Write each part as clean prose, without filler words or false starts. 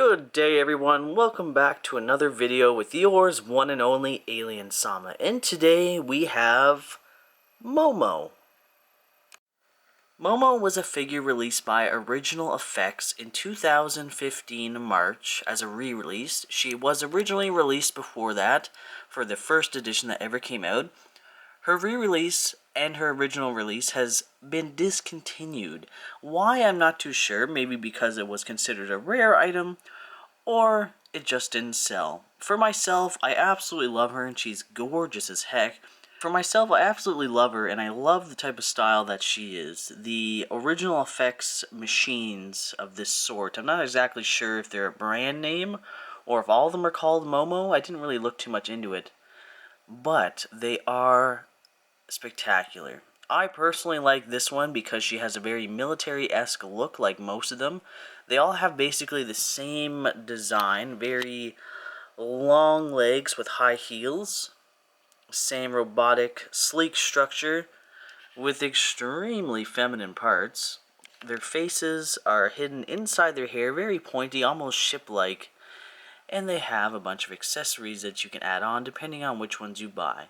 Good day everyone, welcome back to another video with yours one and only Alien Sama, and today we have Momo. Momo was a figure released by Original Effects in 2015 March as a re-release. She was originally released before that for the first edition that ever came out. Her re-release and her original release has been discontinued. Why, I'm not too sure. Maybe because it was considered a rare item, or it just didn't sell. For myself, I absolutely love her, and she's gorgeous as heck. For myself, I absolutely love her, and I love the type of style that she is. The Original Effects machines of this sort, I'm not exactly sure if they're a brand name, or if all of them are called Momo. I didn't really look too much into it. But they are spectacular. I personally like this one because she has a very military-esque look like most of them. They all have basically the same design, very long legs with high heels, same robotic, sleek structure with extremely feminine parts. Their faces are hidden inside their hair, very pointy, almost ship-like, and they have a bunch of accessories that you can add on depending on which ones you buy.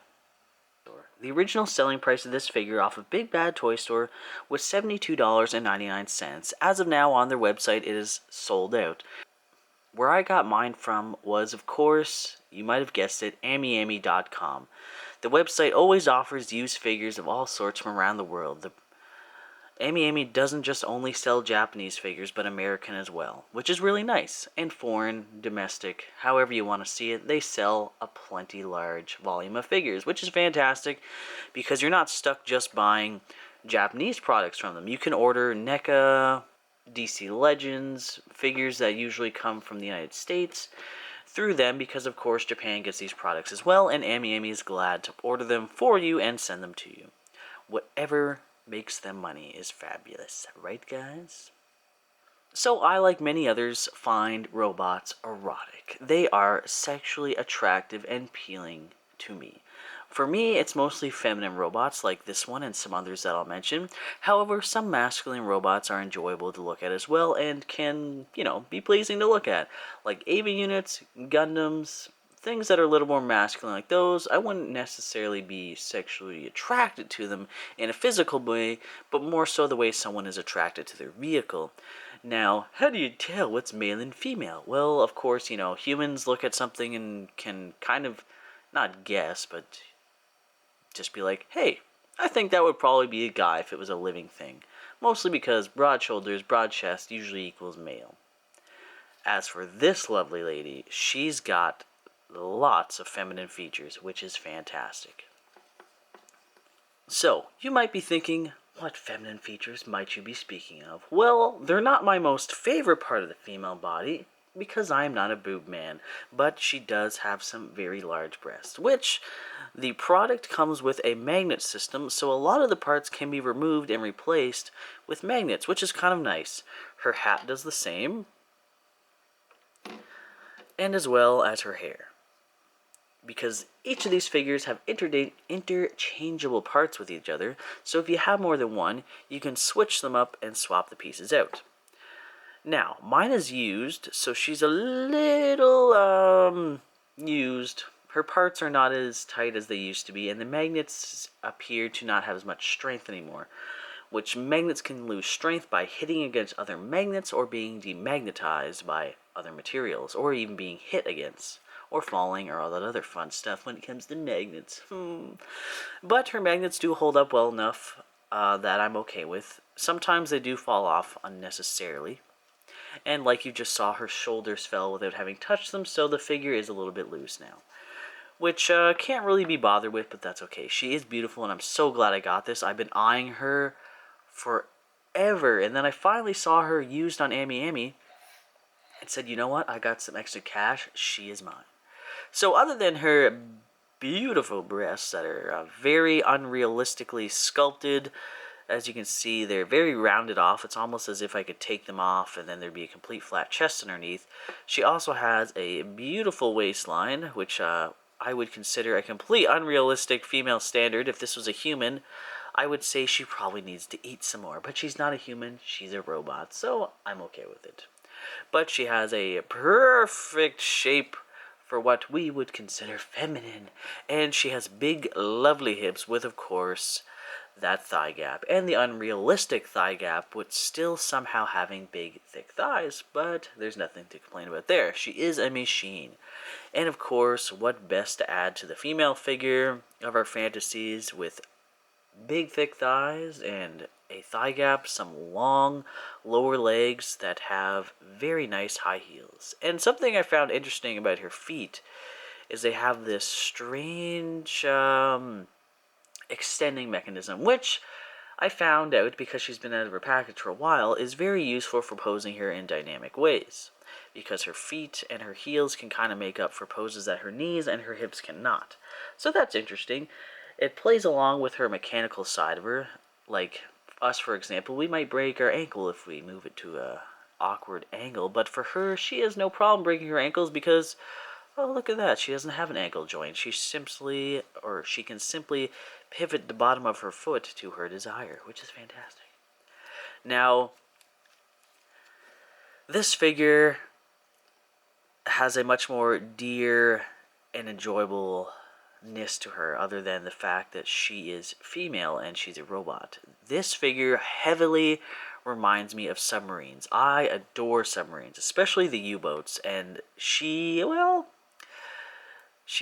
The original selling price of this figure off of Big Bad Toy Store was $72.99. As of now, on their website, it is sold out. Where I got mine from was, of course, you might have guessed it, AmiAmi.com. The website always offers used figures of all sorts from around the world. AmiAmi doesn't just only sell Japanese figures, but American as well, which is really nice. And foreign, domestic, however you want to see it, they sell a plenty large volume of figures, which is fantastic because you're not stuck just buying Japanese products from them. You can order NECA, DC Legends, figures that usually come from the United States through them because, of course, Japan gets these products as well, and AmiAmi is glad to order them for you and send them to you. Whatever makes them money is fabulous, right guys? So I, like many others, find robots erotic. They are sexually attractive and appealing to me. For me, it's mostly feminine robots like this one and some others that I'll mention. However, some masculine robots are enjoyable to look at as well and can, be pleasing to look at. Like Ava units, Gundams, things that are a little more masculine like those. I wouldn't necessarily be sexually attracted to them in a physical way, but more so the way someone is attracted to their vehicle. Now, how do you tell what's male and female? Well, of course, humans look at something and can kind of, not guess, but just be like, hey, I think that would probably be a guy if it was a living thing. Mostly because broad shoulders, broad chest usually equals male. As for this lovely lady, she's got lots of feminine features, which is fantastic. So, you might be thinking, what feminine features might you be speaking of? Well, they're not my most favorite part of the female body, because I am not a boob man, but she does have some very large breasts, which the product comes with a magnet system, so a lot of the parts can be removed and replaced with magnets, which is kind of nice. Her hat does the same, and as well as her hair. Because each of these figures have interchangeable parts with each other, so if you have more than one, you can switch them up and swap the pieces out. Now, mine is used, so she's a little, used. Her parts are not as tight as they used to be, and the magnets appear to not have as much strength anymore, which magnets can lose strength by hitting against other magnets or being demagnetized by other materials, or even being hit against, or falling, or all that other fun stuff when it comes to magnets. But her magnets do hold up well enough that I'm okay with. Sometimes they do fall off unnecessarily. And like you just saw, her shoulders fell without having touched them, so the figure is a little bit loose now. Which can't really be bothered with, but that's okay. She is beautiful, and I'm so glad I got this. I've been eyeing her forever, and then I finally saw her used on AmiAmi and said, you know what, I got some extra cash, she is mine. So other than her beautiful breasts that are very unrealistically sculpted, as you can see, they're very rounded off. It's almost as if I could take them off and then there'd be a complete flat chest underneath. She also has a beautiful waistline, which I would consider a complete unrealistic female standard. If this was a human, I would say she probably needs to eat some more. But she's not a human, she's a robot, so I'm okay with it. but she has a perfect shape for what we would consider feminine, and she has big, lovely hips with, of course, that thigh gap, and the unrealistic thigh gap with still somehow having big, thick thighs, but there's nothing to complain about there. She is a machine. And of course, what best to add to the female figure of our fantasies with big, thick thighs and a thigh gap, some long lower legs that have very nice high heels. And something I found interesting about her feet is they have this strange extending mechanism, which I found out, because she's been out of her package for a while, is very useful for posing her in dynamic ways, because her feet and her heels can kind of make up for poses that her knees and her hips cannot. So that's interesting. It plays along with her mechanical side of her. Like us, for example, we might break our ankle if we move it to a awkward angle, but for her, she has no problem breaking her ankles because, oh, look at that, she doesn't have an ankle joint. She can simply pivot the bottom of her foot to her desire, which is fantastic. Now, this figure has a much more dear and enjoyableness to her, other than the fact that she is female and she's a robot. This figure heavily reminds me of submarines. I adore submarines, especially the U-boats, and she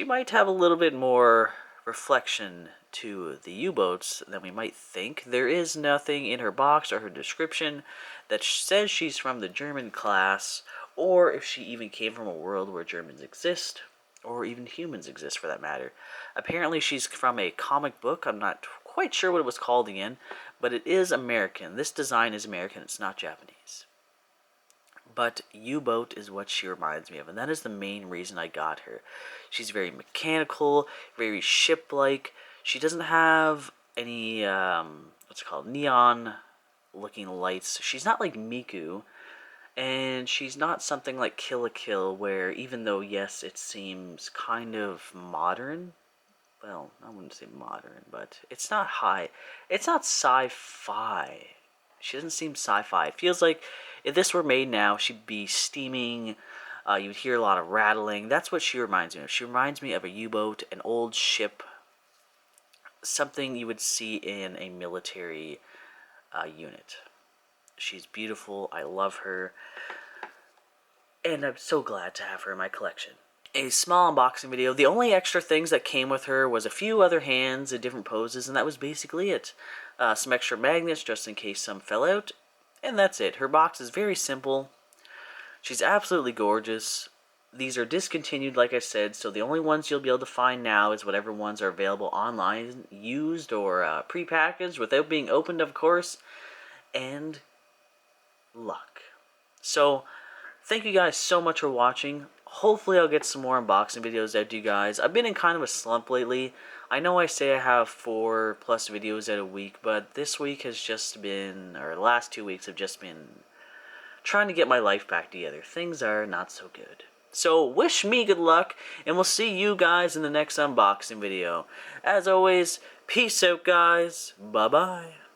might have a little bit more reflection to the U-boats than we might think. There is nothing in her box or her description that says she's from the German class, or if she even came from a world where Germans exist, or even humans exist for that matter. Apparently she's from a comic book. I'm not quite sure what it was called again, but it is American. This design is American, it's not Japanese. But U-boat is what she reminds me of, and that is the main reason I got her. She's very mechanical, very ship-like. She doesn't have any, neon-looking lights. She's not like Miku, and she's not something like Kill la Kill, where even though, yes, it seems kind of modern, well, I wouldn't say modern, but it's not sci-fi. She doesn't seem sci-fi. It feels like if this were made now, she'd be steaming. You would hear a lot of rattling. That's what she reminds me of. She reminds me of a U-boat, an old ship, something you would see in a military unit. She's beautiful. I love her. And I'm so glad to have her in my collection. A small unboxing video. The only extra things that came with her was a few other hands in different poses, and that was basically it. Some extra magnets just in case some fell out, and that's it. Her box is very simple. She's absolutely gorgeous. These are discontinued, like I said, so the only ones you'll be able to find now is whatever ones are available online, used or pre-packaged, without being opened, of course, and luck. So, thank you guys so much for watching. Hopefully I'll get some more unboxing videos out to you guys. I've been in kind of a slump lately. I know I say I have 4+ videos out a week, but this week has just been, or the last 2 weeks have just been trying to get my life back together. Things are not so good. So wish me good luck, and we'll see you guys in the next unboxing video. As always, peace out guys. Bye-bye.